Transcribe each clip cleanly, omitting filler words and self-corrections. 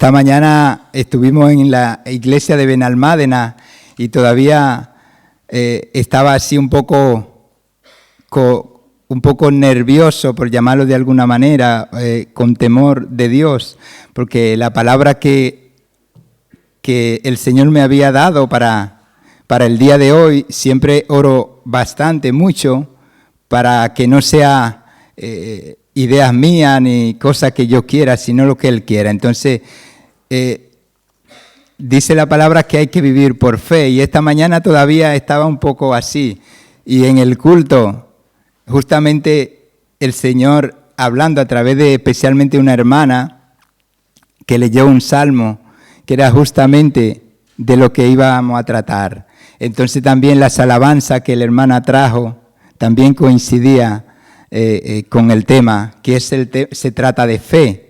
Esta mañana estuvimos en la iglesia de Benalmádena y todavía estaba así un poco nervioso, por llamarlo de alguna manera, con temor de Dios, porque la palabra que el Señor me había dado para el día de hoy, siempre oro bastante, mucho, para que no sea ideas mías ni cosas que yo quiera, sino lo que Él quiera. Entonces, dice la palabra que hay que vivir por fe, y esta mañana todavía estaba un poco así, y en el culto, justamente el Señor hablando a través de especialmente una hermana que leyó un salmo que era justamente de lo que íbamos a tratar. Entonces también las alabanzas que la hermana trajo también coincidía con el tema, que es se trata de fe.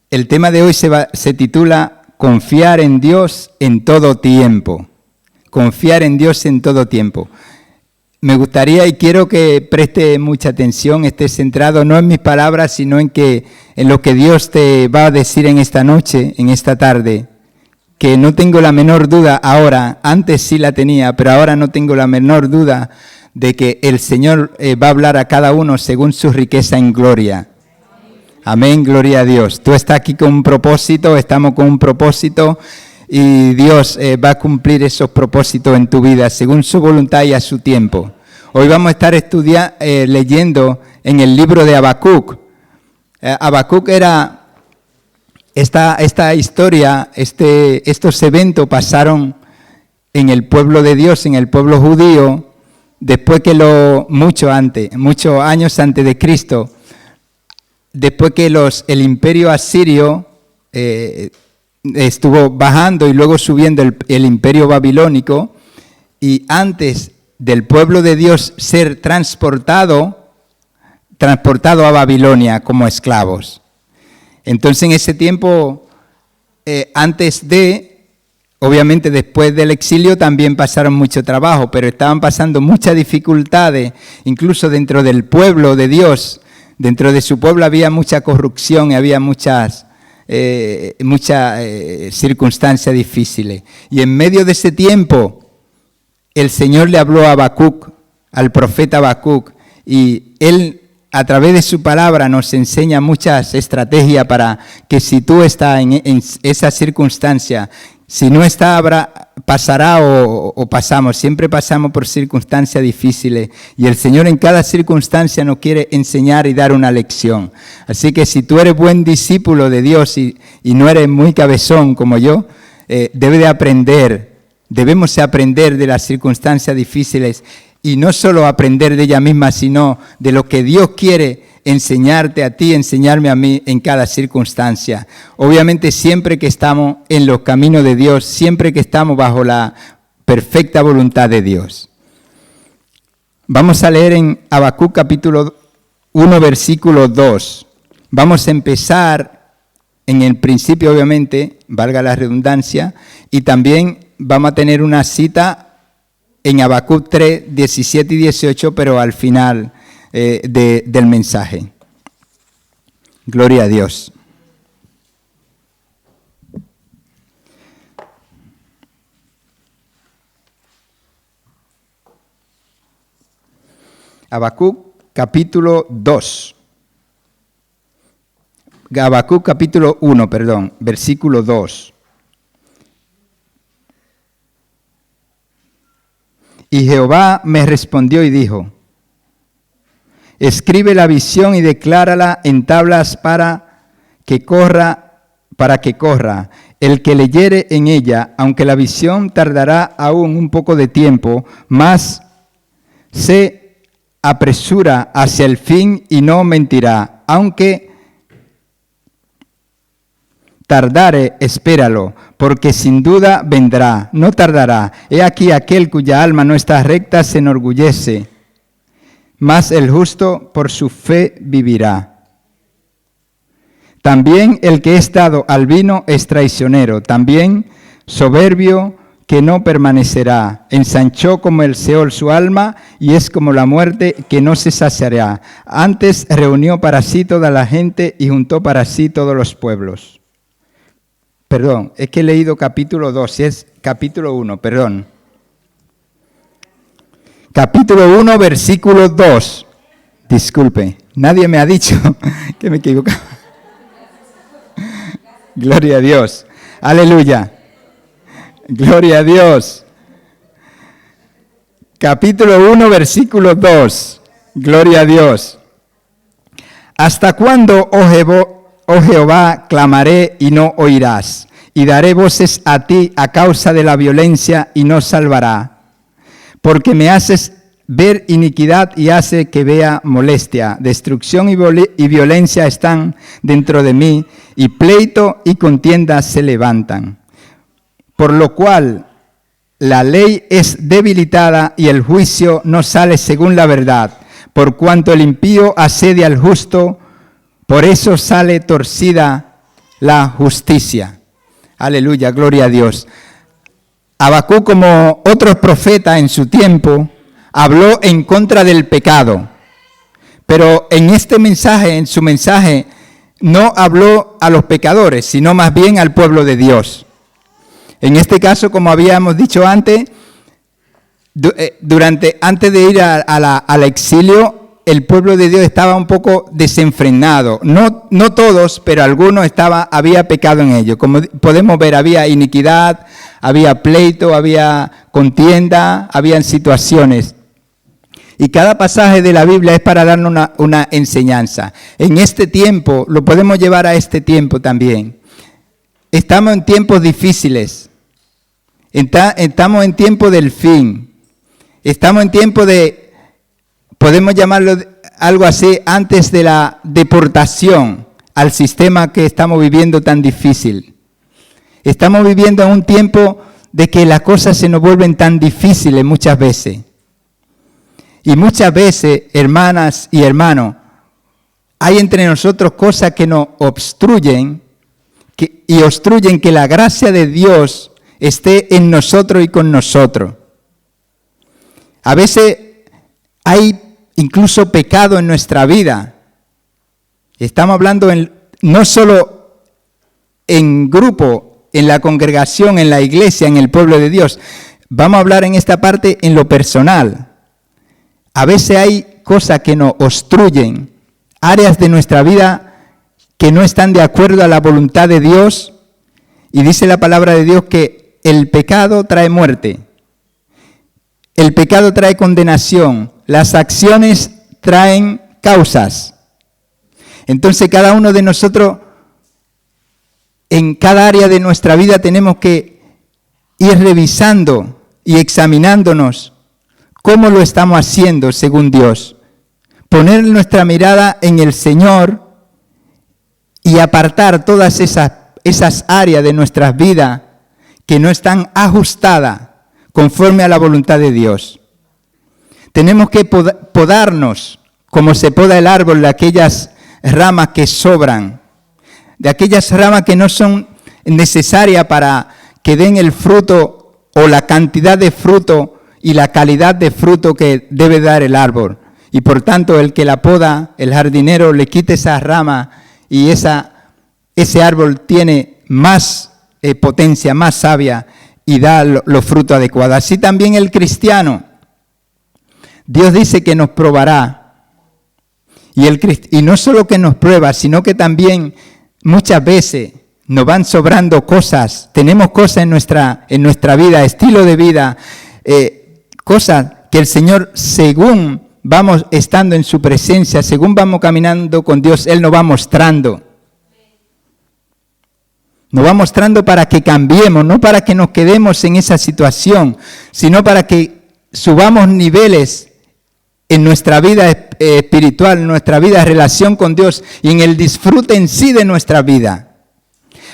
El tema de hoy se titula Confiar en Dios en todo tiempo. Confiar en Dios en todo tiempo. Me gustaría y quiero que preste mucha atención, esté centrado no en mis palabras, sino en lo que Dios te va a decir en esta noche, en esta tarde, que no tengo la menor duda ahora, antes sí la tenía, pero ahora no tengo la menor duda de que el Señor va a hablar a cada uno según su riqueza en gloria. Amén, gloria a Dios. Tú estás aquí con un propósito, estamos con un propósito, y Dios va a cumplir esos propósitos en tu vida según su voluntad y a su tiempo. Hoy vamos a estar leyendo en el libro de Habacuc. Habacuc era esta historia, estos eventos pasaron en el pueblo de Dios, en el pueblo judío, después que muchos años antes de Cristo, después que el imperio asirio estuvo bajando y luego subiendo el imperio babilónico, y antes del pueblo de Dios ser transportado a Babilonia como esclavos. Entonces en ese tiempo, obviamente después del exilio también pasaron mucho trabajo, pero estaban pasando muchas dificultades, incluso dentro del pueblo de Dios. Dentro de su pueblo había mucha corrupción y había muchas circunstancias difíciles. Y en medio de ese tiempo, el Señor le habló a Habacuc, al profeta Habacuc, y él a través de su palabra nos enseña muchas estrategias para que si tú estás en esa circunstancia, si no está, pasará o pasamos. Siempre pasamos por circunstancias difíciles, y el Señor en cada circunstancia nos quiere enseñar y dar una lección. Así que si tú eres buen discípulo de Dios y no eres muy cabezón como yo, debemos aprender de las circunstancias difíciles, y no solo aprender de ella misma, sino de lo que Dios quiere enseñarte a ti, enseñarme a mí en cada circunstancia. Obviamente siempre que estamos en los caminos de Dios, siempre que estamos bajo la perfecta voluntad de Dios. Vamos a leer en Habacuc capítulo 1, versículo 2. Vamos a empezar en el principio, obviamente, valga la redundancia, y también vamos a tener una cita en Habacuc 3, 17 y 18, pero al final del mensaje. Gloria a Dios. Habacuc capítulo 2. Habacuc capítulo 1, versículo 2. Y Jehová me respondió y dijo: escribe la visión y declárala en tablas para que corra. El que leyere en ella, aunque la visión tardará aún un poco de tiempo, mas se apresura hacia el fin y no mentirá. Aunque tardare, espéralo, porque sin duda vendrá, no tardará. He aquí aquel cuya alma no está recta se enorgullece, mas el justo por su fe vivirá. También el que es dado al vino es traicionero, también soberbio que no permanecerá. Ensanchó como el Seol su alma y es como la muerte que no se saciará. Antes reunió para sí toda la gente y juntó para sí todos los pueblos. Perdón, es que he leído capítulo 2, es capítulo 1, perdón. Capítulo 1, versículo 2. Disculpe, nadie me ha dicho que me equivocaba. Gloria a Dios. Aleluya. Gloria a Dios. Capítulo 1, versículo 2. Gloria a Dios. ¿Hasta cuándo, oh Jehová, clamaré y no oirás? Y daré voces a ti a causa de la violencia y no salvará. Porque me haces ver iniquidad y hace que vea molestia. Destrucción y violencia están dentro de mí, y pleito y contienda se levantan. Por lo cual la ley es debilitada y el juicio no sale según la verdad. Por cuanto el impío asedia al justo, por eso sale torcida la justicia. Aleluya, gloria a Dios. Habacuc, como otros profetas en su tiempo, habló en contra del pecado. Pero en este mensaje, en su mensaje, no habló a los pecadores, sino más bien al pueblo de Dios. En este caso, como habíamos dicho antes, antes de ir al exilio, el pueblo de Dios estaba un poco desenfrenado. No todos, pero algunos había pecado en ellos. Como podemos ver, había iniquidad, había pleito, había contienda, habían situaciones. Y cada pasaje de la Biblia es para darnos una enseñanza. En este tiempo, lo podemos llevar a este tiempo también. Estamos en tiempos difíciles. Estamos en tiempo del fin. Estamos en tiempo de, podemos llamarlo algo así, antes de la deportación al sistema que estamos viviendo tan difícil. Estamos viviendo en un tiempo de que las cosas se nos vuelven tan difíciles muchas veces. Y muchas veces, hermanas y hermanos, hay entre nosotros cosas que nos obstruyen y obstruyen que la gracia de Dios esté en nosotros y con nosotros. A veces hay incluso pecado en nuestra vida. Estamos hablando no solo en grupo, en la congregación, en la iglesia, en el pueblo de Dios. Vamos a hablar en esta parte en lo personal. A veces hay cosas que nos obstruyen, áreas de nuestra vida que no están de acuerdo a la voluntad de Dios. Y dice la palabra de Dios que el pecado trae muerte. El pecado trae condenación. Las acciones traen causas. Entonces cada uno de nosotros, en cada área de nuestra vida, tenemos que ir revisando y examinándonos cómo lo estamos haciendo según Dios. Poner nuestra mirada en el Señor y apartar todas esas áreas de nuestras vidas que no están ajustadas conforme a la voluntad de Dios. Tenemos que podarnos como se poda el árbol de aquellas ramas que sobran, de aquellas ramas que no son necesarias para que den el fruto o la cantidad de fruto y la calidad de fruto que debe dar el árbol. Y por tanto, el que la poda, el jardinero, le quite esa rama y ese árbol tiene más potencia, más savia y da los frutos adecuados. Así también el cristiano. Dios dice que nos probará. Y no solo que nos prueba, sino que también muchas veces nos van sobrando cosas. Tenemos cosas en nuestra vida, estilo de vida, cosas que el Señor, según vamos estando en su presencia, según vamos caminando con Dios, Él nos va mostrando. Nos va mostrando para que cambiemos, no para que nos quedemos en esa situación, sino para que subamos niveles en nuestra vida espiritual, en nuestra vida de relación con Dios y en el disfrute en sí de nuestra vida.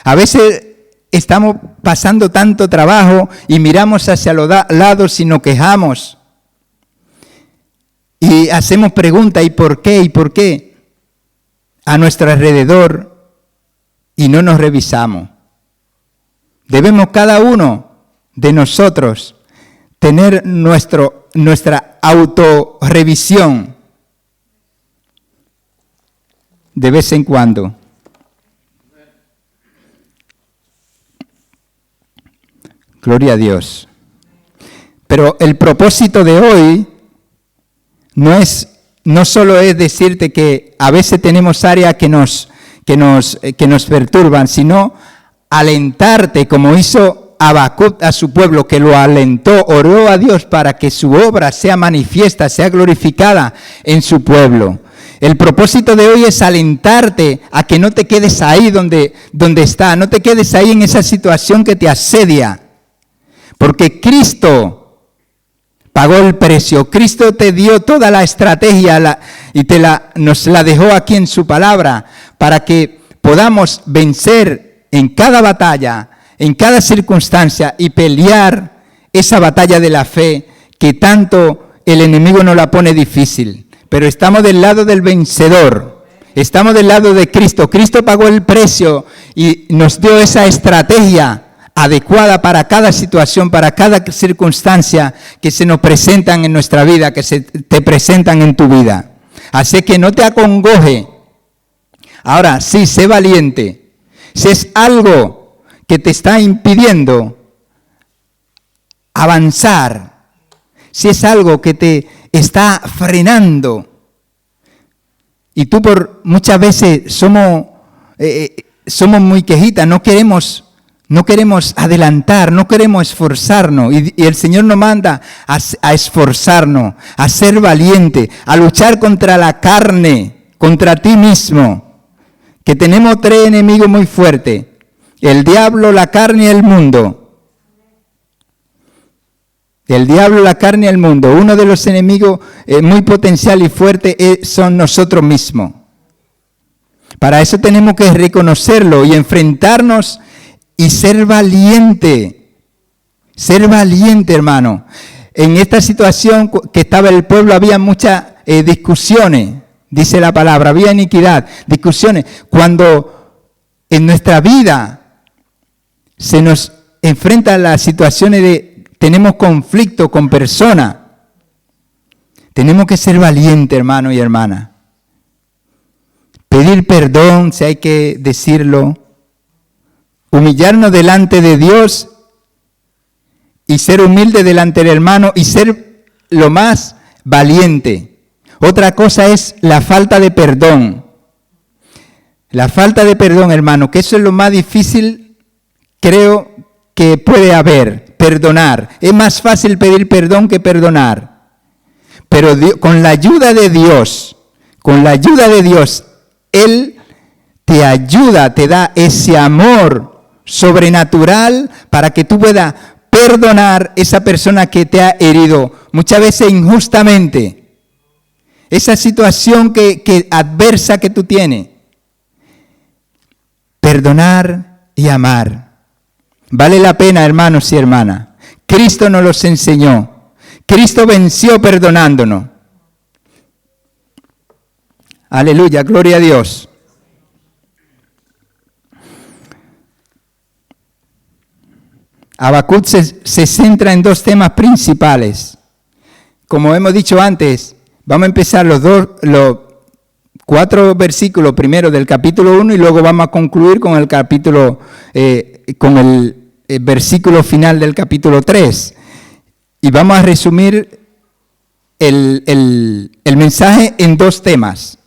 A veces estamos pasando tanto trabajo y miramos hacia los lados y nos quejamos. Y hacemos preguntas, ¿y por qué? ¿Y por qué? A nuestro alrededor y no nos revisamos. Debemos cada uno de nosotros tener nuestra autorrevisión de vez en cuando. Gloria a Dios. Pero el propósito de hoy no solo es decirte que a veces tenemos áreas que nos perturban, sino alentarte como hizo Habacuc a su pueblo, que lo alentó, oró a Dios para que su obra sea manifiesta, sea glorificada en su pueblo. El propósito de hoy es alentarte a que no te quedes ahí donde está, no te quedes ahí en esa situación que te asedia, porque Cristo pagó el precio. Cristo te dio toda la estrategia y nos la dejó aquí en su palabra para que podamos vencer en cada batalla, en cada circunstancia y pelear esa batalla de la fe que tanto el enemigo nos la pone difícil. Pero estamos del lado del vencedor, estamos del lado de Cristo. Cristo pagó el precio y nos dio esa estrategia adecuada para cada situación, para cada circunstancia que se nos presentan en nuestra vida, que se te presentan en tu vida. Así que no te acongoje. Ahora, sí, sé valiente. Si es algo que te está impidiendo avanzar, si es algo que te está frenando, y tú muchas veces somos muy quejitas, no queremos adelantar, no queremos esforzarnos. Y el Señor nos manda a esforzarnos, a ser valiente, a luchar contra la carne, contra ti mismo. Que tenemos 3 enemigos muy fuertes: el diablo, la carne y el mundo. El diablo, la carne y el mundo. Uno de los enemigos muy potencial y fuerte son nosotros mismos. Para eso tenemos que reconocerlo y enfrentarnos y ser valiente. Ser valiente, hermano. En esta situación que estaba el pueblo había muchas discusiones, dice la palabra, había iniquidad, discusiones. Cuando en nuestra vida se nos enfrentan las situaciones tenemos conflicto con personas, tenemos que ser valientes, hermano y hermana. Pedir perdón si hay que decirlo, humillarnos delante de Dios y ser humilde delante del hermano y ser lo más valiente. Otra cosa es la falta de perdón. La falta de perdón, hermano, que eso es lo más difícil, creo que puede haber, perdonar. Es más fácil pedir perdón que perdonar. Pero con la ayuda de Dios, Él te ayuda, te da ese amor sobrenatural para que tú puedas perdonar a esa persona que te ha herido, muchas veces injustamente. Esa situación que adversa que tú tienes. Perdonar y amar. Vale la pena, hermanos y hermanas. Cristo nos los enseñó. Cristo venció perdonándonos. Aleluya, gloria a Dios. Habacuc se centra en 2 temas principales. Como hemos dicho antes, vamos a empezar los 4 versículos primero del capítulo 1 y luego vamos a concluir con el capítulo, con el versículo final del capítulo 3. Y vamos a resumir el mensaje en 2 temas.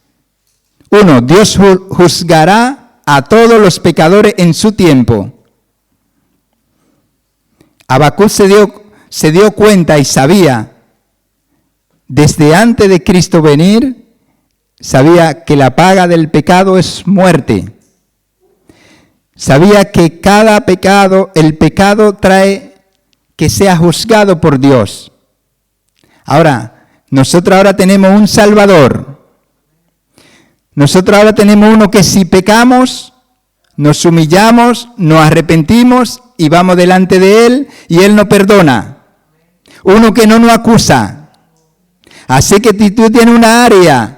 1, Dios juzgará a todos los pecadores en su tiempo. Habacuc se dio cuenta y sabía, desde antes de Cristo venir, sabía que la paga del pecado es muerte. Sabía que cada pecado, el pecado trae que sea juzgado por Dios. Ahora, nosotros ahora tenemos un Salvador. Nosotros ahora tenemos uno que si pecamos, nos humillamos, nos arrepentimos y vamos delante de Él y Él nos perdona. Uno que no nos acusa. Así que si tú tienes una área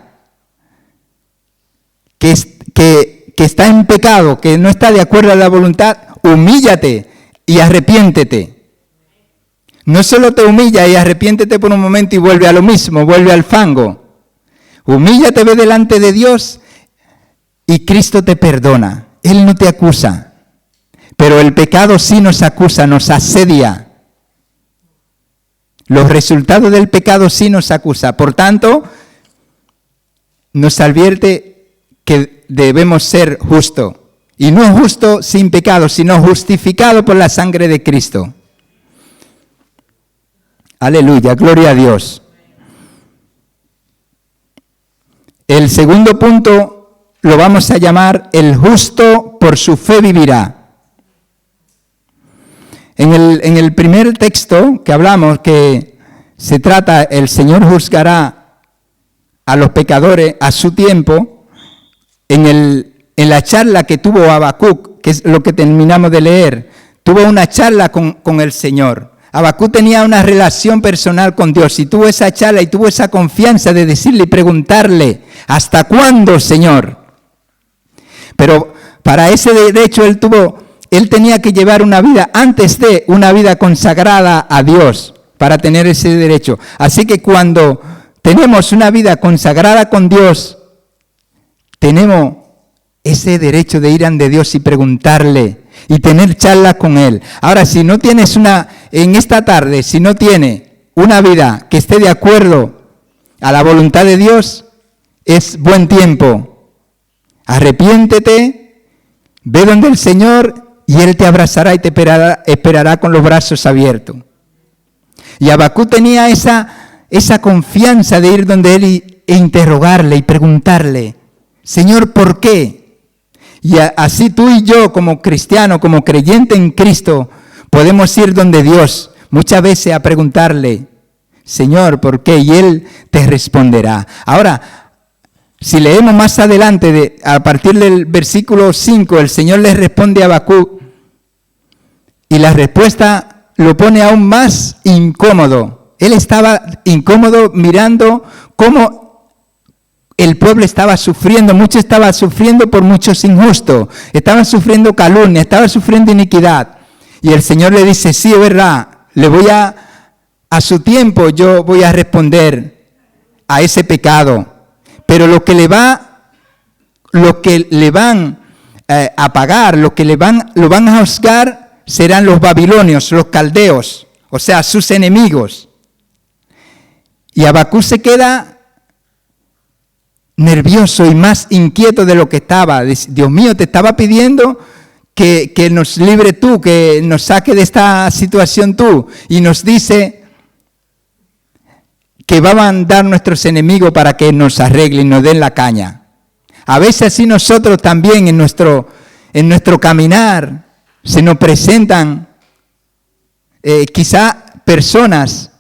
que está en pecado, que no está de acuerdo a la voluntad, humíllate y arrepiéntete. No solo te humilla y arrepiéntete por un momento y vuelve a lo mismo, vuelve al fango. Humíllate, ve delante de Dios y Cristo te perdona. Él no te acusa, pero el pecado sí nos acusa, nos asedia. Los resultados del pecado sí nos acusa. Por tanto, nos advierte que debemos ser justos. Y no justo sin pecado, sino justificado por la sangre de Cristo. Aleluya, gloria a Dios. El segundo punto lo vamos a llamar: el justo por su fe vivirá. En el primer texto que hablamos, que se trata, el Señor juzgará a los pecadores a su tiempo, en la charla que tuvo Habacuc, que es lo que terminamos de leer, tuvo una charla con el Señor. Habacuc tenía una relación personal con Dios y tuvo esa charla y tuvo esa confianza de decirle y preguntarle: ¿hasta cuándo, Señor? Pero para ese derecho él tenía que llevar una vida, antes de una vida consagrada a Dios, para tener ese derecho. Así que cuando tenemos una vida consagrada con Dios, tenemos ese derecho de ir ante Dios y preguntarle y tener charlas con Él. Ahora, si no tienes en esta tarde, si no tiene una vida que esté de acuerdo a la voluntad de Dios, es buen tiempo. Arrepiéntete, ve donde el Señor y Él te abrazará y te esperará con los brazos abiertos. Y Habacuc tenía esa confianza de ir donde Él e interrogarle y preguntarle: Señor, ¿por qué? Y así tú y yo, como cristiano, como creyente en Cristo, podemos ir donde Dios muchas veces a preguntarle: Señor, ¿por qué? Y Él te responderá. Ahora, si leemos más adelante, a partir del versículo 5, el Señor le responde a Habacuc y la respuesta lo pone aún más incómodo. Él estaba incómodo mirando cómo el pueblo estaba sufriendo, mucho estaba sufriendo por muchos injustos, estaban sufriendo calumnia, estaban sufriendo iniquidad. Y el Señor le dice: sí, es verdad, a su tiempo yo voy a responder a ese pecado, pero lo que le van a pagar, lo van a juzgar serán los babilonios, los caldeos, o sea, sus enemigos. Y Habacuc se queda nervioso y más inquieto de lo que estaba. Dios mío, te estaba pidiendo que nos libre tú, que nos saque de esta situación tú. Y nos dice que va a mandar nuestros enemigos para que nos arreglen, nos den la caña. A veces así nosotros también en nuestro caminar se nos presentan quizá personas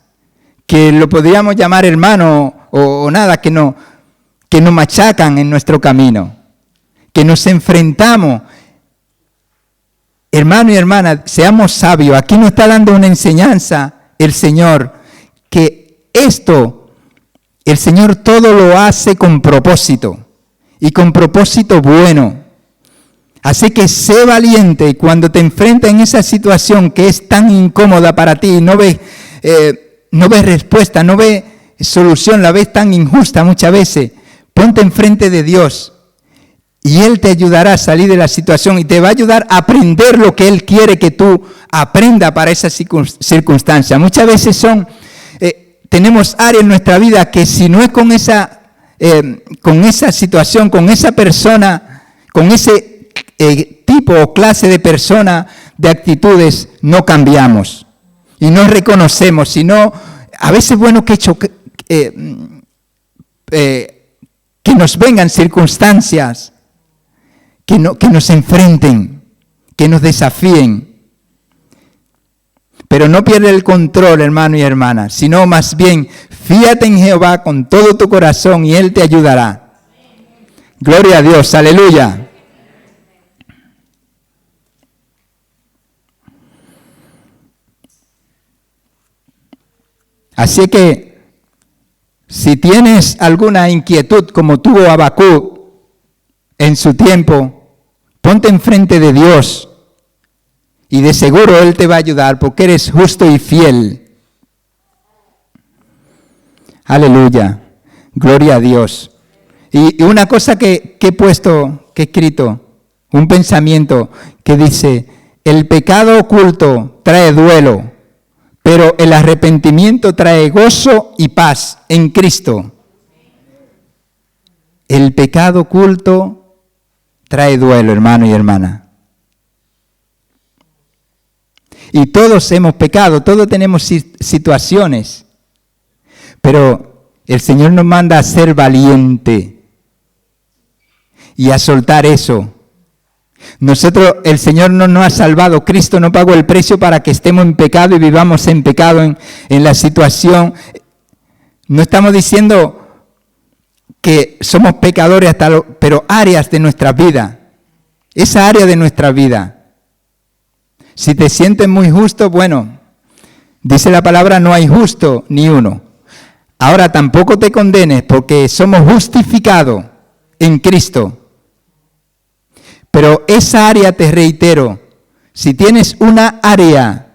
que lo podríamos llamar hermano o nada, que nos machacan en nuestro camino, que nos enfrentamos. Hermano y hermana, seamos sabios. Aquí nos está dando una enseñanza el Señor, que esto, el Señor todo lo hace con propósito, y con propósito bueno. Así que sé valiente cuando te enfrentas en esa situación que es tan incómoda para ti, y no ves respuesta, no ves solución, la ves tan injusta muchas veces. Ponte enfrente de Dios y Él te ayudará a salir de la situación y te va a ayudar a aprender lo que Él quiere que tú aprendas para esa circunstancia. Muchas veces tenemos áreas en nuestra vida que si no es con esa situación, con esa persona, con ese tipo o clase de persona, de actitudes, no cambiamos y no reconocemos, sino a veces es bueno que nos vengan circunstancias que nos enfrenten, que nos desafíen. Pero no pierda el control, hermano y hermana, sino más bien fíate en Jehová con todo tu corazón y Él te ayudará. Gloria a Dios, aleluya. Así que, si tienes alguna inquietud como tuvo Habacuc en su tiempo, ponte enfrente de Dios y de seguro Él te va a ayudar porque eres justo y fiel. Aleluya. Gloria a Dios. Y una cosa que he puesto, que he escrito, un pensamiento que dice, el pecado oculto trae duelo, pero el arrepentimiento trae gozo y paz en Cristo. El pecado oculto trae duelo, hermano y hermana. Y todos hemos pecado, todos tenemos situaciones, pero el Señor nos manda a ser valiente y a soltar eso. Nosotros, el Señor no nos ha salvado, Cristo no pagó el precio para que estemos en pecado y vivamos en pecado en la situación. No estamos diciendo que somos pecadores pero áreas de nuestra vida, esa área de nuestra vida. Si te sientes muy justo, bueno, dice la palabra, no hay justo ni uno. Ahora tampoco te condenes porque somos justificados en Cristo. Pero esa área, te reitero, si tienes una área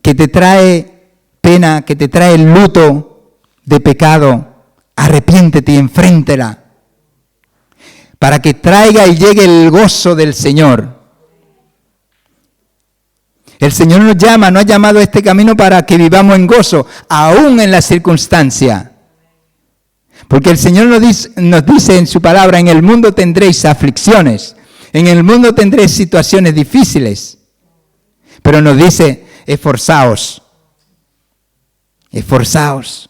que te trae pena, que te trae el luto de pecado, arrepiéntete y enfréntela para que traiga y llegue el gozo del Señor. El Señor nos llama, nos ha llamado a este camino para que vivamos en gozo, aún en la circunstancia. Porque el Señor nos dice en su palabra, en el mundo tendréis aflicciones, en el mundo tendréis situaciones difíciles. Pero nos dice, esforzaos, esforzaos.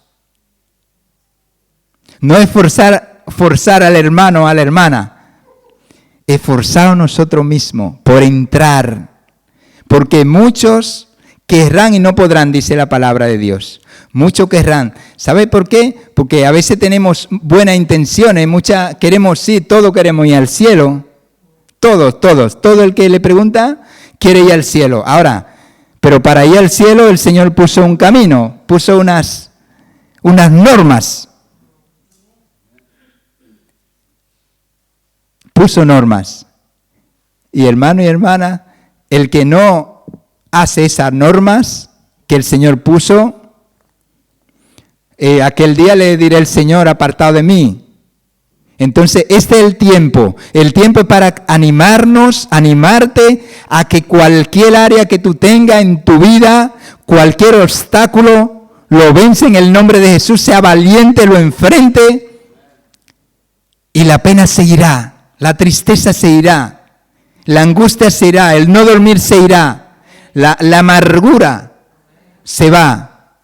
No es forzar al hermano o a la hermana, esforzaos nosotros mismos por entrar. Porque muchos querrán y no podrán, dice la palabra de Dios. Muchos querrán. ¿Sabe por qué? Porque a veces tenemos buenas intenciones, queremos, sí, todos queremos ir al cielo. Todos. Todo el que le pregunta quiere ir al cielo. Ahora, pero para ir al cielo el Señor puso un camino, puso unas normas. Puso normas. Y hermano y hermana, el que no hace esas normas que el Señor puso, aquel día le diré el Señor, apartado de mí. Entonces, este es el tiempo. El tiempo es para animarte a que cualquier área que tú tengas en tu vida, cualquier obstáculo, lo vence en el nombre de Jesús, sea valiente, lo enfrente y la pena se irá, la tristeza se irá. La angustia se irá, el no dormir se irá, la amargura se va.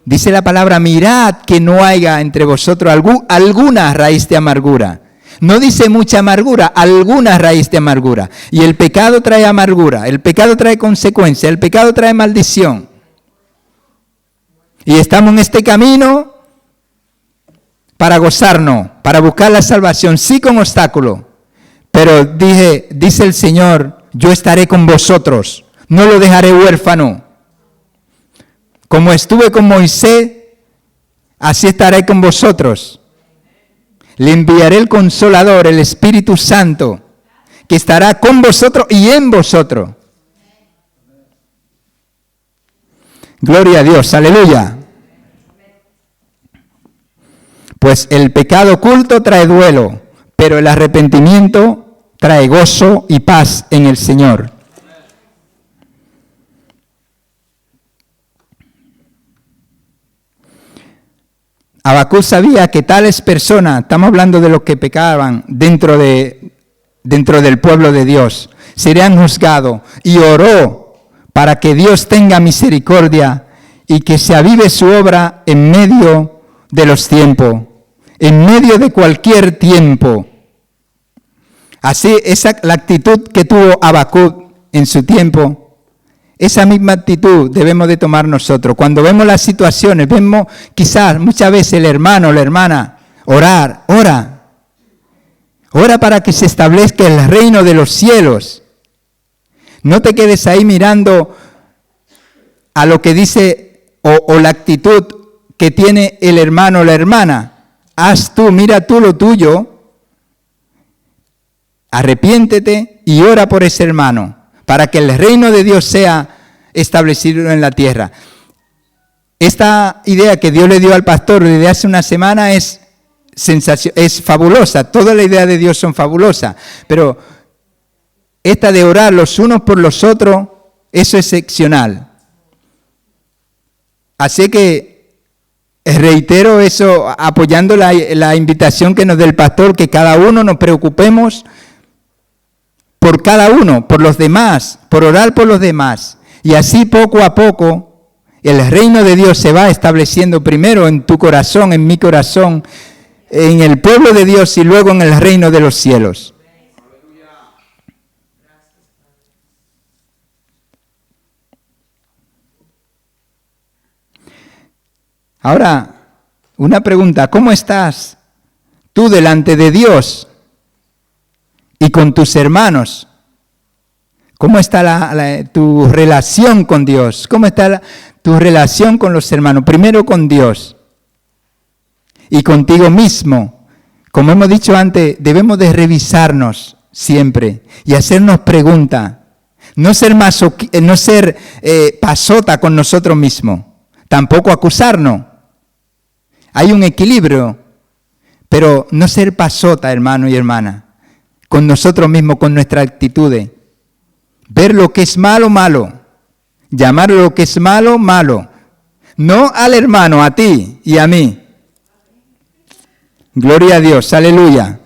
Dice la palabra, mirad que no haya entre vosotros alguna raíz de amargura. No dice mucha amargura, alguna raíz de amargura. Y el pecado trae amargura, el pecado trae consecuencia, el pecado trae maldición. Y estamos en este camino para gozarnos, para buscar la salvación, sí con obstáculos. Pero dice el Señor, yo estaré con vosotros, no lo dejaré huérfano. Como estuve con Moisés, así estaré con vosotros. Le enviaré el Consolador, el Espíritu Santo, que estará con vosotros y en vosotros. Gloria a Dios, aleluya. Pues el pecado oculto trae duelo, pero el arrepentimiento trae gozo y paz en el Señor. Habacuc sabía que tales personas, estamos hablando de los que pecaban dentro del pueblo de Dios, serían juzgados, y oró para que Dios tenga misericordia y que se avive su obra en medio de los tiempos, en medio de cualquier tiempo. Así, la actitud que tuvo Habacuc en su tiempo, esa misma actitud debemos de tomar nosotros. Cuando vemos las situaciones, vemos quizás muchas veces el hermano o la hermana ora para que se establezca el reino de los cielos. No te quedes ahí mirando a lo que dice o la actitud que tiene el hermano o la hermana. Mira tú lo tuyo. Arrepiéntete y ora por ese hermano, para que el reino de Dios sea establecido en la tierra. esta idea que Dios le dio al pastor desde hace una semana es fabulosa. Toda la idea de Dios son fabulosas. Pero esta de orar los unos por los otros, eso es excepcional. Así que reitero eso, apoyando la invitación que nos da el pastor, que cada uno nos preocupemos por cada uno, por los demás, por orar por los demás. Y así poco a poco el reino de Dios se va estableciendo primero en tu corazón, en mi corazón, en el pueblo de Dios y luego en el reino de los cielos. Ahora, una pregunta, ¿cómo estás tú delante de Dios y con tus hermanos? ¿Cómo está tu relación con Dios? ¿Cómo está tu relación con los hermanos? Primero con Dios y contigo mismo. Como hemos dicho antes, debemos de revisarnos siempre y hacernos preguntas. No ser pasota con nosotros mismos, tampoco acusarnos. Hay un equilibrio, pero no ser pasota, hermano y hermana, con nosotros mismos, con nuestras actitudes. Ver lo que es malo, malo. Llamar lo que es malo, malo. No al hermano, a ti y a mí. Gloria a Dios, aleluya.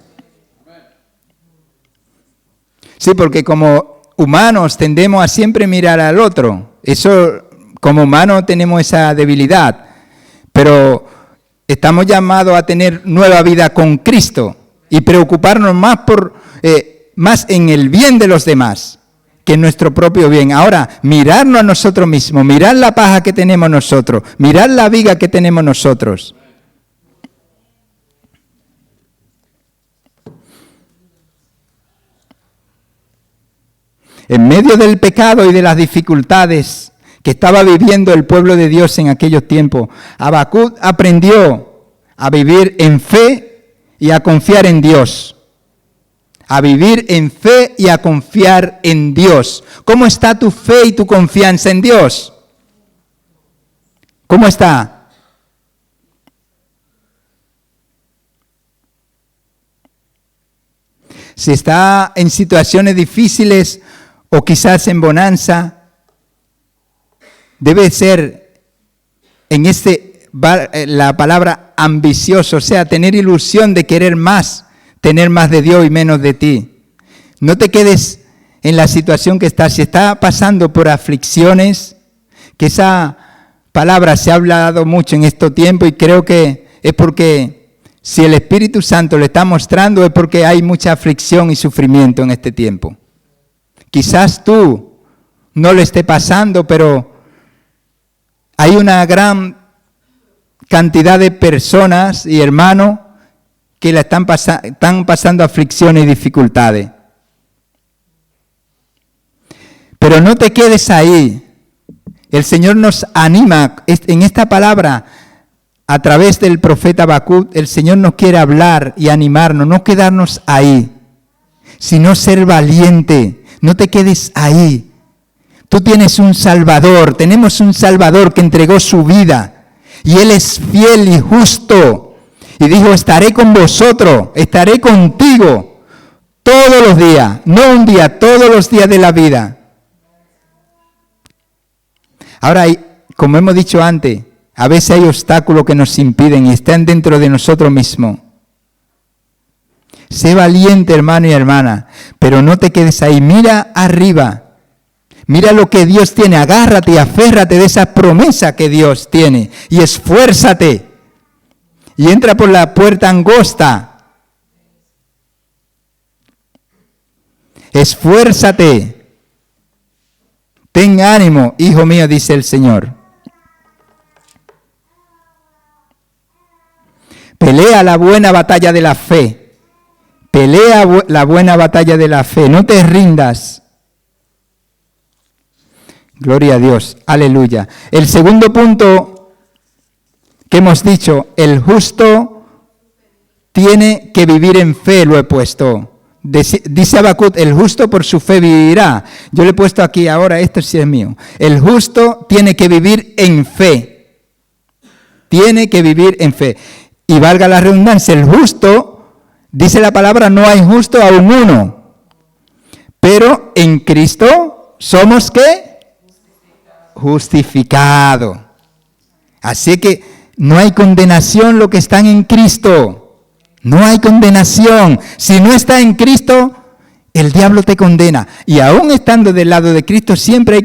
Sí, porque como humanos tendemos a siempre mirar al otro. Eso, como humanos tenemos esa debilidad. Pero estamos llamados a tener nueva vida con Cristo y preocuparnos más en el bien de los demás que en nuestro propio bien. Ahora, mirarnos a nosotros mismos, mirar la paja que tenemos nosotros, mirar la viga que tenemos nosotros. En medio del pecado y de las dificultades que estaba viviendo el pueblo de Dios en aquellos tiempos, Habacuc aprendió a vivir en fe y a confiar en Dios. A vivir en fe y a confiar en Dios. ¿Cómo está tu fe y tu confianza en Dios? ¿Cómo está? Si está en situaciones difíciles o quizás en bonanza, debe ser en la palabra ambicioso, o sea, tener ilusión de querer más, tener más de Dios y menos de ti. No te quedes en la situación que estás. Si está pasando por aflicciones, que esa palabra se ha hablado mucho en estos tiempos y creo que es porque si el Espíritu Santo le está mostrando es porque hay mucha aflicción y sufrimiento en este tiempo. Quizás tú no lo esté pasando, pero hay una gran cantidad de personas y hermanos que están pasando aflicciones y dificultades. Pero no te quedes ahí. El Señor nos anima en esta palabra, a través del profeta Habacuc, el Señor nos quiere hablar y animarnos, no quedarnos ahí, sino ser valiente. No te quedes ahí. Tú tienes un Salvador, tenemos un Salvador que entregó su vida y Él es fiel y justo. Y dijo, estaré con vosotros, estaré contigo todos los días, no un día, todos los días de la vida. Ahora, como hemos dicho antes, a veces hay obstáculos que nos impiden y están dentro de nosotros mismos. Sé valiente, hermano y hermana, pero no te quedes ahí, mira arriba. Mira lo que Dios tiene, agárrate y aférrate de esa promesa que Dios tiene y esfuérzate. Y entra por la puerta angosta. Esfuérzate. Ten ánimo, hijo mío, dice el Señor. Pelea la buena batalla de la fe. Pelea la buena batalla de la fe. No te rindas. Gloria a Dios. Aleluya. El segundo punto que hemos dicho, el justo tiene que vivir en fe, lo he puesto. Dice Habacuc, el justo por su fe vivirá. Yo le he puesto aquí ahora, esto sí es mío. El justo tiene que vivir en fe. tiene que vivir en fe. Y valga la redundancia, el justo, dice la palabra, no hay justo aún uno. Pero en Cristo somos ¿qué? Justificados. Así que no hay condenación los que están en Cristo. No hay condenación. Si no está en Cristo, el diablo te condena. Y aún estando del lado de Cristo, siempre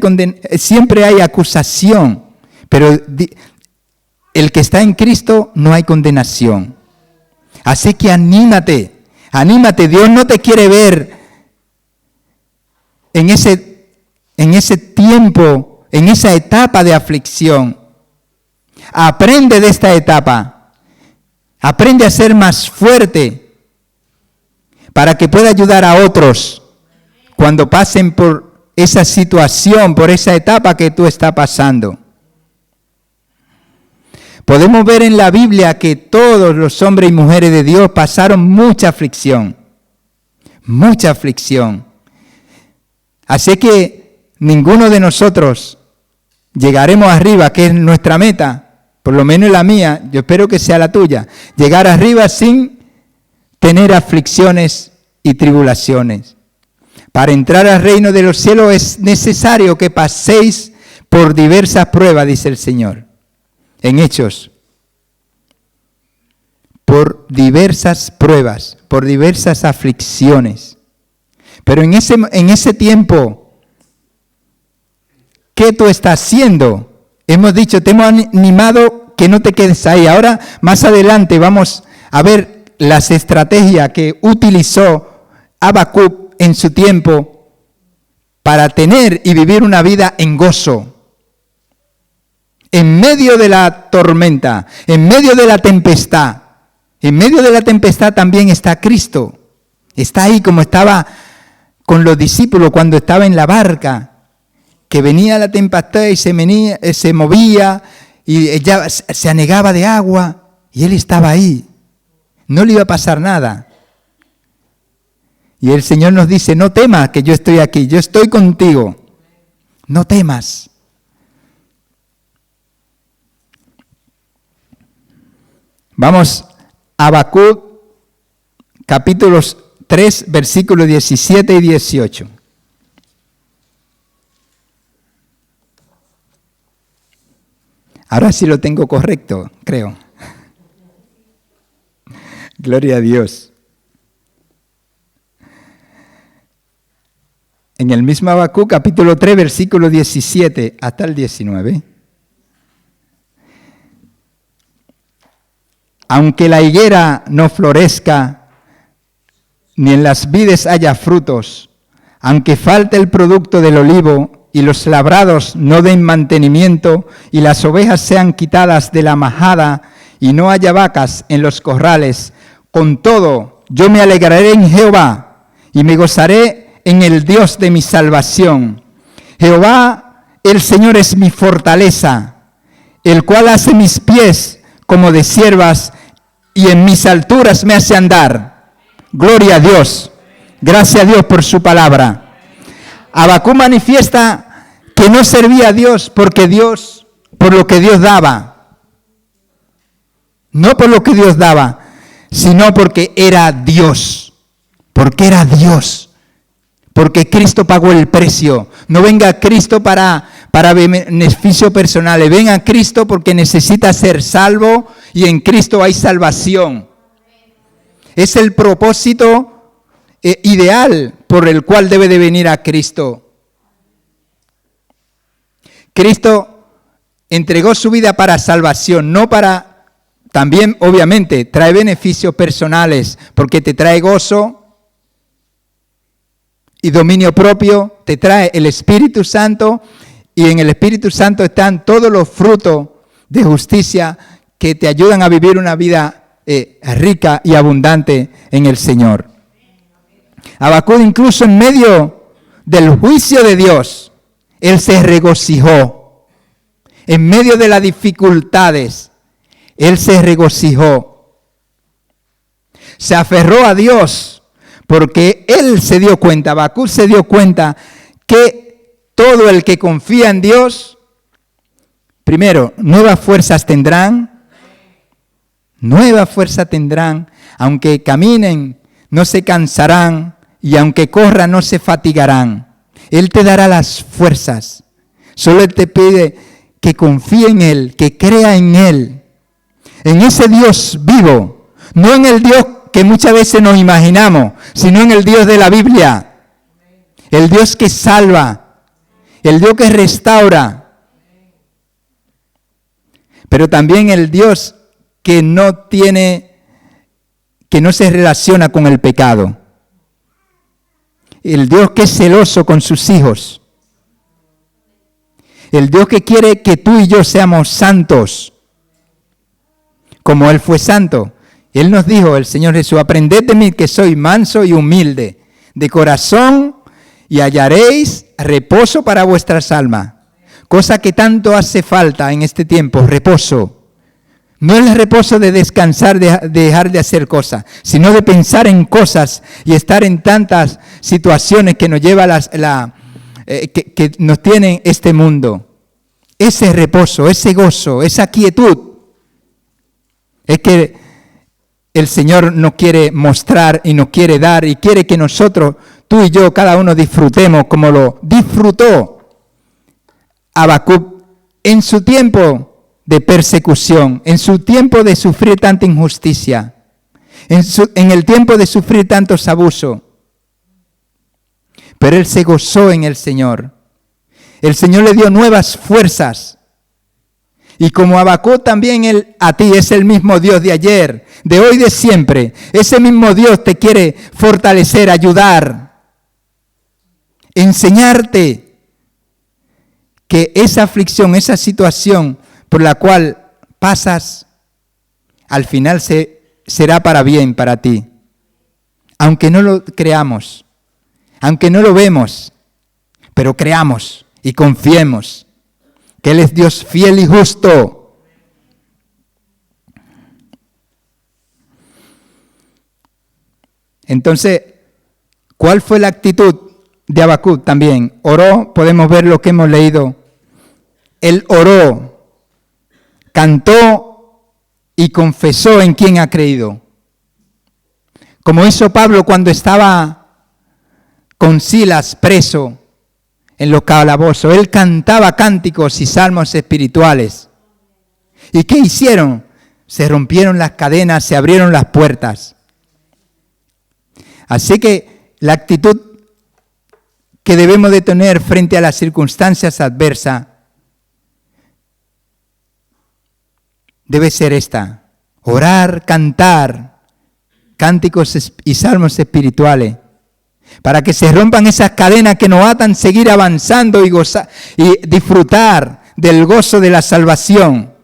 hay acusación. Pero el que está en Cristo, no hay condenación. Así que anímate. Dios no te quiere ver en ese tiempo, en esa etapa de aflicción. Aprende de esta etapa. Aprende a ser más fuerte para que pueda ayudar a otros cuando pasen por esa situación, por esa etapa que tú estás pasando. Podemos ver en la Biblia que todos los hombres y mujeres de Dios pasaron mucha aflicción. Mucha aflicción. Así que ninguno de nosotros llegaremos arriba, que es nuestra meta. Por lo menos la mía, yo espero que sea la tuya, llegar arriba sin tener aflicciones y tribulaciones. Para entrar al reino de los cielos es necesario que paséis por diversas pruebas, dice el Señor, en Hechos. Por diversas pruebas, por diversas aflicciones. Pero en ese tiempo, ¿qué tú estás haciendo? Hemos dicho, te hemos animado que no te quedes ahí. Ahora, más adelante, vamos a ver las estrategias que utilizó Habacuc en su tiempo para tener y vivir una vida en gozo. En medio de la tormenta, en medio de la tempestad. En medio de la tempestad también está Cristo. Está ahí como estaba con los discípulos cuando estaba en la barca. Que venía la tempestad y se movía y ella se anegaba de agua y él estaba ahí. No le iba a pasar nada. Y el Señor nos dice, no temas que yo estoy aquí, yo estoy contigo. No temas. Vamos a Habacuc, capítulos 3, versículos 17 y 18. Ahora sí lo tengo correcto, creo. Gloria a Dios. En el mismo Habacuc, capítulo 3, versículo 17 hasta el 19. Aunque la higuera no florezca, ni en las vides haya frutos, aunque falte el producto del olivo, y los labrados no den mantenimiento, y las ovejas sean quitadas de la majada, y no haya vacas en los corrales, con todo yo me alegraré en Jehová, y me gozaré en el Dios de mi salvación. Jehová, el Señor es mi fortaleza, el cual hace mis pies como de ciervas, y en mis alturas me hace andar. Gloria a Dios. Gracias a Dios por su palabra. Habacuc manifiesta que no servía a Dios por lo que Dios daba. No por lo que Dios daba, sino porque era Dios. Porque era Dios. Porque Cristo pagó el precio. No venga Cristo para beneficio personal. Venga a Cristo porque necesita ser salvo y en Cristo hay salvación. Es el propósito ideal por el cual debe de venir a Cristo. Cristo entregó su vida para salvación, no para, también obviamente trae beneficios personales, porque te trae gozo y dominio propio, te trae el Espíritu Santo, y en el Espíritu Santo están todos los frutos de justicia que te ayudan a vivir una vida rica y abundante en el Señor. Habacuc, incluso en medio del juicio de Dios, él se regocijó. En medio de las dificultades, él se regocijó. Se aferró a Dios porque él se dio cuenta, Habacuc se dio cuenta que todo el que confía en Dios, primero, nuevas fuerzas tendrán, Nueva fuerza tendrán, aunque caminen, no se cansarán, y aunque corran, no se fatigarán. Él te dará las fuerzas. Solo Él te pide que confíe en Él, que crea en Él, en ese Dios vivo, no en el Dios que muchas veces nos imaginamos, sino en el Dios de la Biblia, el Dios que salva, el Dios que restaura, pero también el Dios que no se relaciona con el pecado. El Dios que es celoso con sus hijos. El Dios que quiere que tú y yo seamos santos, como Él fue santo. Él nos dijo, el Señor Jesús, aprended de mí que soy manso y humilde de corazón y hallaréis reposo para vuestras almas. Cosa que tanto hace falta en este tiempo, reposo. No es el reposo de descansar, de dejar de hacer cosas, sino de pensar en cosas y estar en tantas situaciones que nos lleva que nos tiene este mundo. Ese reposo, ese gozo, esa quietud, es que el Señor nos quiere mostrar y nos quiere dar y quiere que nosotros, tú y yo, cada uno disfrutemos como lo disfrutó Habacuc en su tiempo de persecución, en su tiempo de sufrir tanta injusticia, en el tiempo de sufrir tantos abusos. Pero él se gozó en el Señor. El Señor le dio nuevas fuerzas. Y como Habacuc también Él a ti es el mismo Dios de ayer, de hoy, de siempre. Ese mismo Dios te quiere fortalecer, ayudar, enseñarte que esa aflicción, esa situación por la cual pasas, al final será para bien para ti. Aunque no lo creamos, aunque no lo vemos, pero creamos y confiemos que Él es Dios fiel y justo. Entonces, ¿cuál fue la actitud de Habacuc también? Oró, podemos ver lo que hemos leído. Él oró, cantó y confesó en quién ha creído. Como hizo Pablo cuando estaba con Silas preso en los calabozos. Él cantaba cánticos y salmos espirituales. ¿Y qué hicieron? Se rompieron las cadenas, se abrieron las puertas. Así que la actitud que debemos de tener frente a las circunstancias adversas debe ser esta: orar, cantar cánticos y salmos espirituales, para que se rompan esas cadenas que nos atan, seguir avanzando y gozar y disfrutar del gozo de la salvación,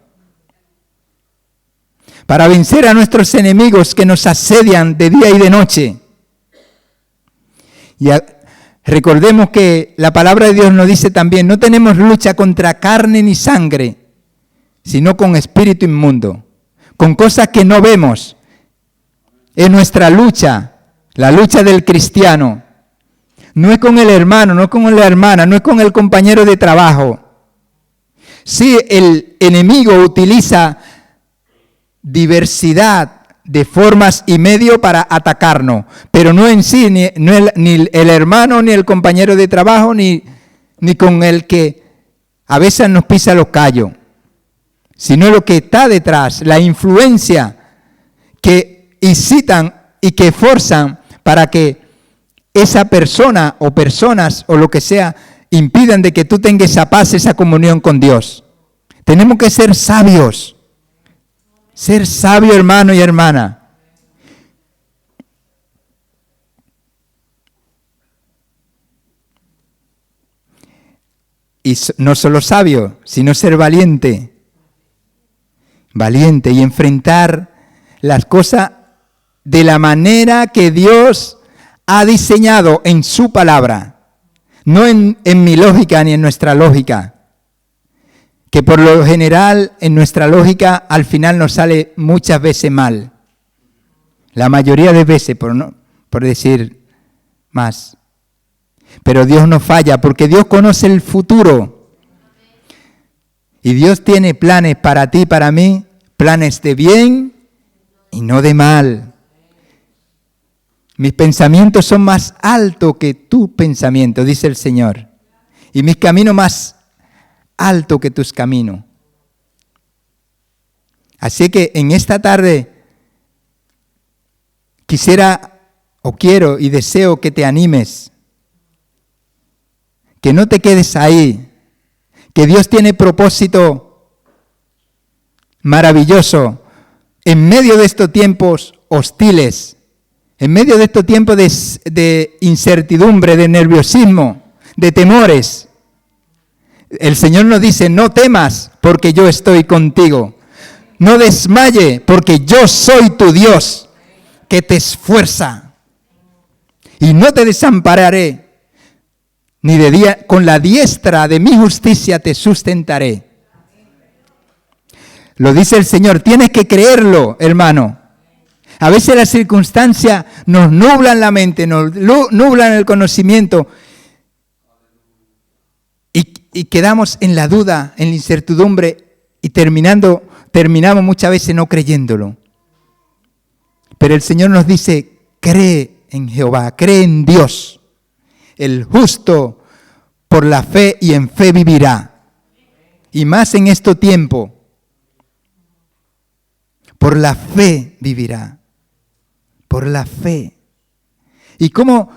para vencer a nuestros enemigos que nos asedian de día y de noche. Y recordemos que la palabra de Dios nos dice también: no tenemos lucha contra carne ni sangre, sino con espíritu inmundo, con cosas que no vemos. Es nuestra lucha, la lucha del cristiano. No es con el hermano, no es con la hermana, no es con el compañero de trabajo. Sí, el enemigo utiliza diversidad de formas y medios para atacarnos, pero no en sí, ni el hermano, ni el compañero de trabajo, ni con el que a veces nos pisa los callos, sino lo que está detrás, la influencia que incitan y que forzan para que esa persona o personas o lo que sea impidan de que tú tengas esa paz, esa comunión con Dios. Tenemos que ser sabios. Ser sabio, hermano y hermana. Y no solo sabio, sino ser valiente. Valiente y enfrentar las cosas de la manera que Dios ha diseñado en su palabra. No en mi lógica ni en nuestra lógica. Que por lo general en nuestra lógica al final nos sale muchas veces mal. La mayoría de veces, por decir más. Pero Dios no falla porque Dios conoce el futuro. Y Dios tiene planes para ti y para mí, planes de bien y no de mal. Mis pensamientos son más altos que tu pensamiento, dice el Señor. Y mis caminos más altos que tus caminos. Así que en esta tarde quisiera o quiero y deseo que te animes. Que no te quedes ahí. Que Dios tiene propósito maravilloso en medio de estos tiempos hostiles. En medio de estos tiempos de incertidumbre, de nerviosismo, de temores, el Señor nos dice, no temas porque yo estoy contigo. No desmaye porque yo soy tu Dios que te esfuerza. Y no te desampararé, ni de día, con la diestra de mi justicia te sustentaré. Lo dice el Señor, tienes que creerlo, hermano. A veces las circunstancias nos nublan la mente, nos nublan el conocimiento y quedamos en la duda, en la incertidumbre y terminamos muchas veces no creyéndolo. Pero el Señor nos dice, cree en Jehová, cree en Dios. El justo por la fe y en fe vivirá. Y más en este tiempo, por la fe vivirá. Por la fe. ¿Y cómo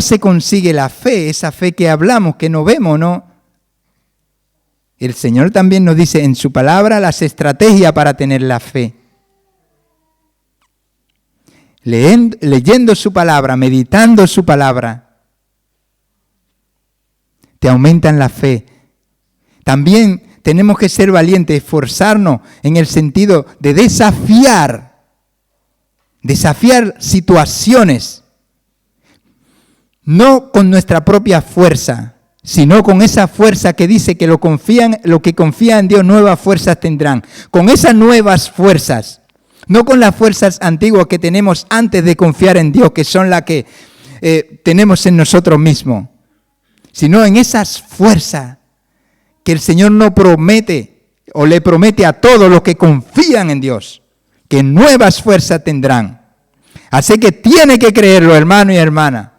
se consigue la fe? Esa fe que hablamos, que no vemos, ¿no? El Señor también nos dice en su palabra las estrategias para tener la fe. Leyendo su palabra, meditando su palabra, te aumentan la fe. También tenemos que ser valientes, esforzarnos en el sentido de desafiar situaciones, no con nuestra propia fuerza, sino con esa fuerza que dice que lo que confía en Dios, nuevas fuerzas tendrán. Con esas nuevas fuerzas, no con las fuerzas antiguas que tenemos antes de confiar en Dios, que son las que tenemos en nosotros mismos, sino en esas fuerzas que el Señor nos promete, o le promete a todos los que confían en Dios, que nuevas fuerzas tendrán. Así que tiene que creerlo, hermano y hermana.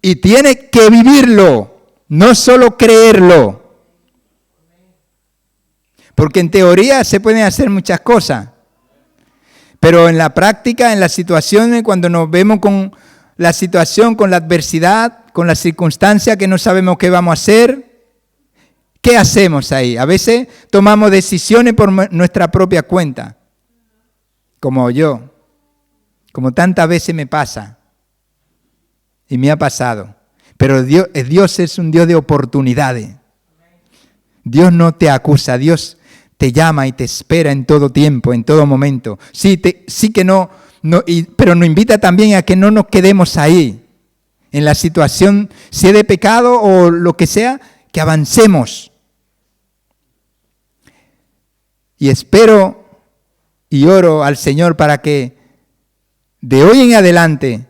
Y tiene que vivirlo, no solo creerlo. Porque en teoría se pueden hacer muchas cosas. Pero en la práctica, en las situaciones, cuando nos vemos con la situación, con la adversidad, con la circunstancia que no sabemos qué vamos a hacer, ¿qué hacemos ahí? A veces tomamos decisiones por nuestra propia cuenta. Como yo, como tantas veces me pasa y me ha pasado. Pero Dios es un Dios de oportunidades. Dios no te acusa, Dios te llama y te espera en todo tiempo, en todo momento. Pero nos invita también a que no nos quedemos ahí, en la situación, si es de pecado o lo que sea, que avancemos. Y espero y oro al Señor para que de hoy en adelante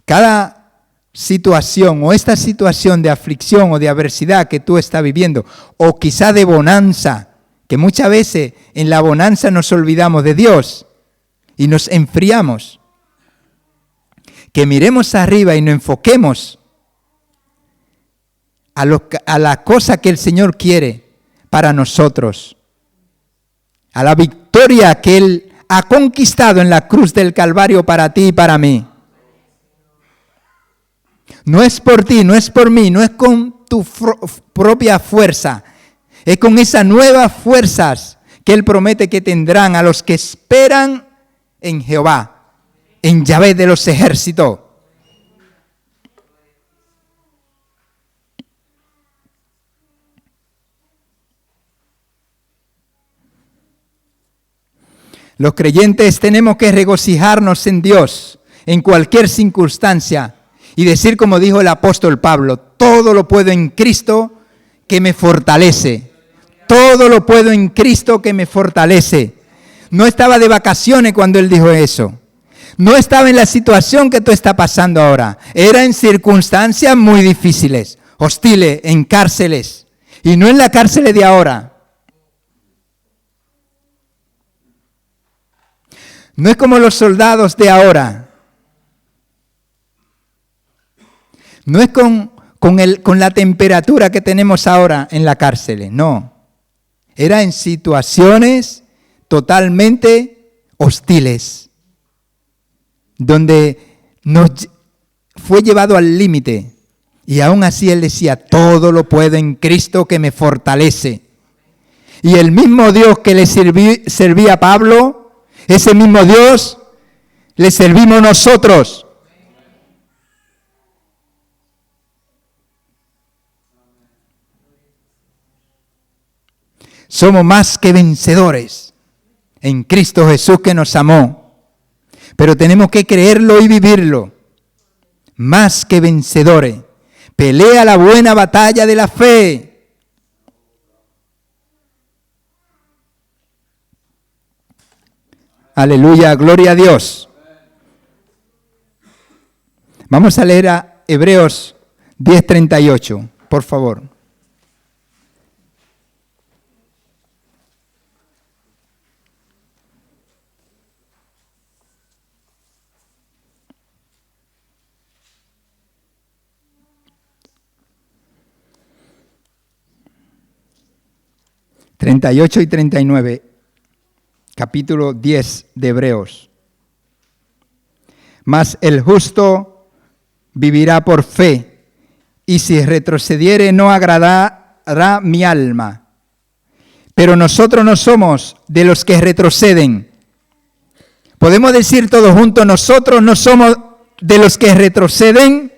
cada situación o esta situación de aflicción o de adversidad que tú estás viviendo, o quizá de bonanza, que muchas veces en la bonanza nos olvidamos de Dios y nos enfriamos, que miremos arriba y nos enfoquemos a la cosa que el Señor quiere para nosotros, a la victoria que Él ha conquistado en la cruz del Calvario para ti y para mí. No es por ti, no es por mí, no es con tu propia fuerza, es con esas nuevas fuerzas que Él promete que tendrán a los que esperan en Jehová, en Yahvé de los ejércitos. Los creyentes tenemos que regocijarnos en Dios en cualquier circunstancia y decir como dijo el apóstol Pablo, todo lo puedo en Cristo que me fortalece. Todo lo puedo en Cristo que me fortalece. No estaba de vacaciones cuando él dijo eso. No estaba en la situación que tú estás pasando ahora. Era en circunstancias muy difíciles, hostiles, en cárceles. Y no en la cárcel de ahora. No es como los soldados de ahora. No es con la temperatura que tenemos ahora en la cárcel, no. Era en situaciones totalmente hostiles, donde nos fue llevado al límite. Y aún así él decía, todo lo puedo en Cristo que me fortalece. Y el mismo Dios que le servía a Pablo, ese mismo Dios le servimos nosotros. Somos más que vencedores en Cristo Jesús que nos amó. Pero tenemos que creerlo y vivirlo. Más que vencedores. Pelea la buena batalla de la fe. Aleluya, gloria a Dios. Vamos a leer a Hebreos 10:38, por favor. ...38 y 39... capítulo 10 de Hebreos. Mas el justo vivirá por fe, y si retrocediere no agradará mi alma. Pero nosotros no somos de los que retroceden. Podemos decir todos juntos, nosotros no somos de los que retroceden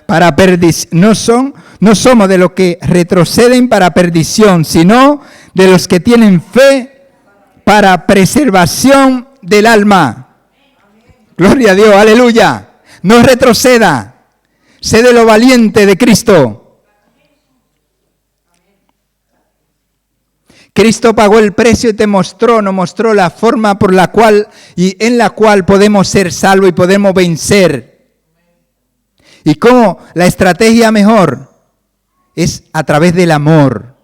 para perdición. No somos de los que retroceden para perdición, sino de los que tienen fe para preservación del alma. Gloria a Dios, aleluya. No retroceda. Sé de lo valiente de Cristo. Cristo pagó el precio y nos mostró la forma por la cual y en la cual podemos ser salvos y podemos vencer. Y cómo la estrategia mejor es a través del amor.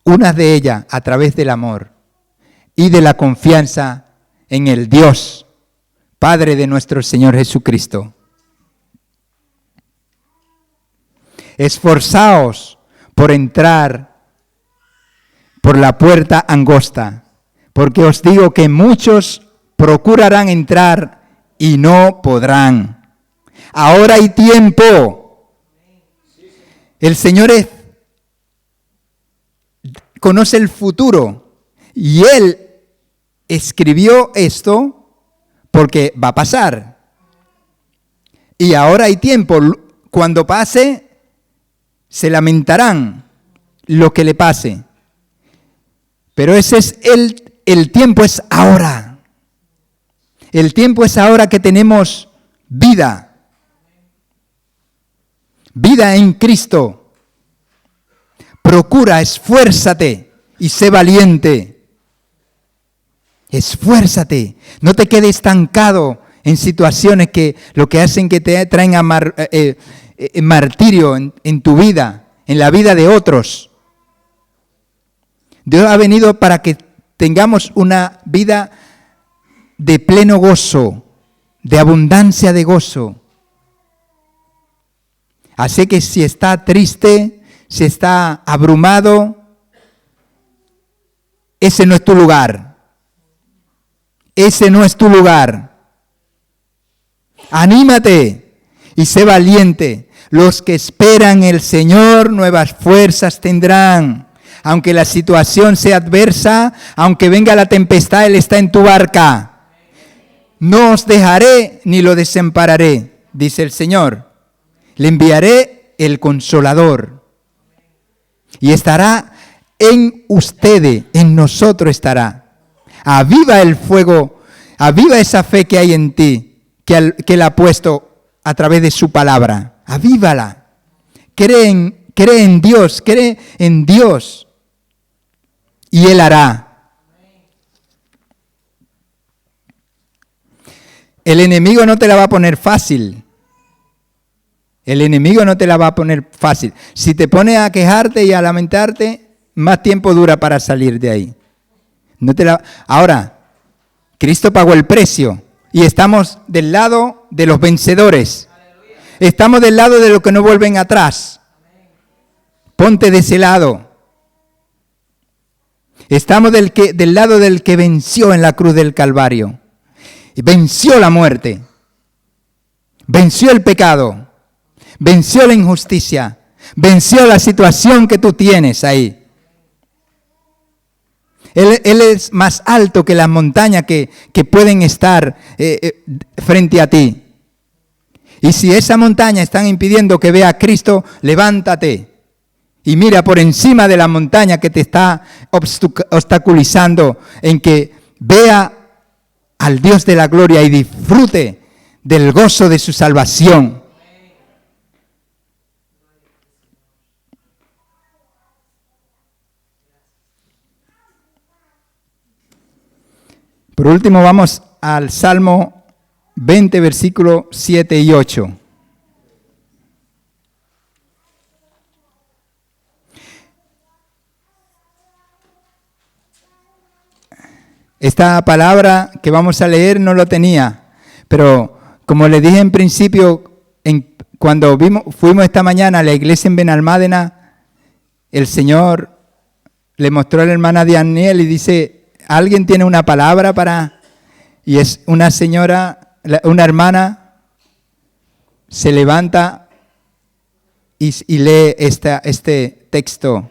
Una de ellas a través del amor y de la confianza en el Dios, Padre de nuestro Señor Jesucristo. Esforzaos por entrar por la puerta angosta, porque os digo que muchos procurarán entrar y no podrán. Ahora hay tiempo. El Señor conoce el futuro y Él escribió esto porque va a pasar. Y ahora hay tiempo. Cuando pase, se lamentarán lo que le pase. Pero ese es el tiempo es ahora. El tiempo es ahora que tenemos vida. Vida en Cristo. Procura, esfuérzate y sé valiente. Esfuérzate. No te quedes estancado en situaciones que lo que hacen que te traen a martirio en tu vida, en la vida de otros. Dios ha venido para que tengamos una vida de pleno gozo, de abundancia de gozo. Así que si está triste, si está abrumado, ese no es tu lugar. Ese no es tu lugar. Anímate y sé valiente. Los que esperan el Señor nuevas fuerzas tendrán. Aunque la situación sea adversa, aunque venga la tempestad, Él está en tu barca. No os dejaré ni lo desampararé, dice el Señor. Le enviaré el Consolador. Y estará en ustedes, en nosotros estará. Aviva el fuego, aviva esa fe que hay en ti, que Él ha puesto a través de su palabra. Avívala. Cree en Dios, cree en Dios. Y Él hará. El enemigo no te la va a poner fácil. El enemigo no te la va a poner fácil. Si te pones a quejarte y a lamentarte, más tiempo dura para salir de ahí. Ahora, Cristo pagó el precio y estamos del lado de los vencedores. Estamos del lado de los que no vuelven atrás. Ponte de ese lado. Estamos del lado del que venció en la cruz del Calvario. Y venció la muerte. Venció el pecado. Venció la injusticia. Venció la situación que tú tienes ahí. Él es más alto que las montañas que pueden estar frente a ti. Y si esa montaña están impidiendo que vea a Cristo, levántate y mira por encima de la montaña que te está obstaculizando en que vea al Dios de la gloria y disfrute del gozo de su salvación. Por último, vamos al Salmo 20, versículos 7 y 8. Esta palabra que vamos a leer no lo tenía, pero como le dije en principio, cuando fuimos esta mañana a la iglesia en Benalmádena, el Señor le mostró a la hermana Daniel y dice, ¿alguien tiene una palabra para...? Y es una señora, una hermana, se levanta y lee este texto,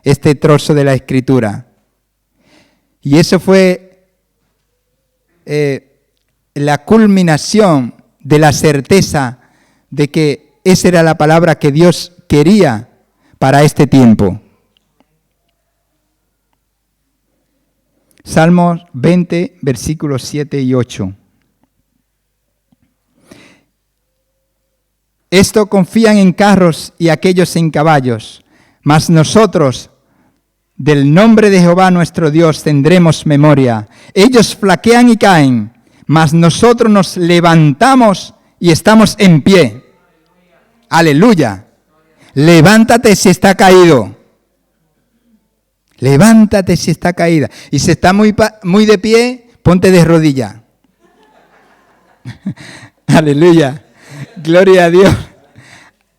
este trozo de la Escritura. Y eso fue la culminación de la certeza de que esa era la palabra que Dios quería para este tiempo. Salmos 20, versículos 7 y 8. Estos confían en carros y aquellos en caballos, mas nosotros, del nombre de Jehová nuestro Dios, tendremos memoria. Ellos flaquean y caen, mas nosotros nos levantamos y estamos en pie. Aleluya. Levántate si está caído. Levántate si está caída. Y si está muy de pie, ponte de rodilla. Aleluya. Gloria a Dios.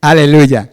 Aleluya.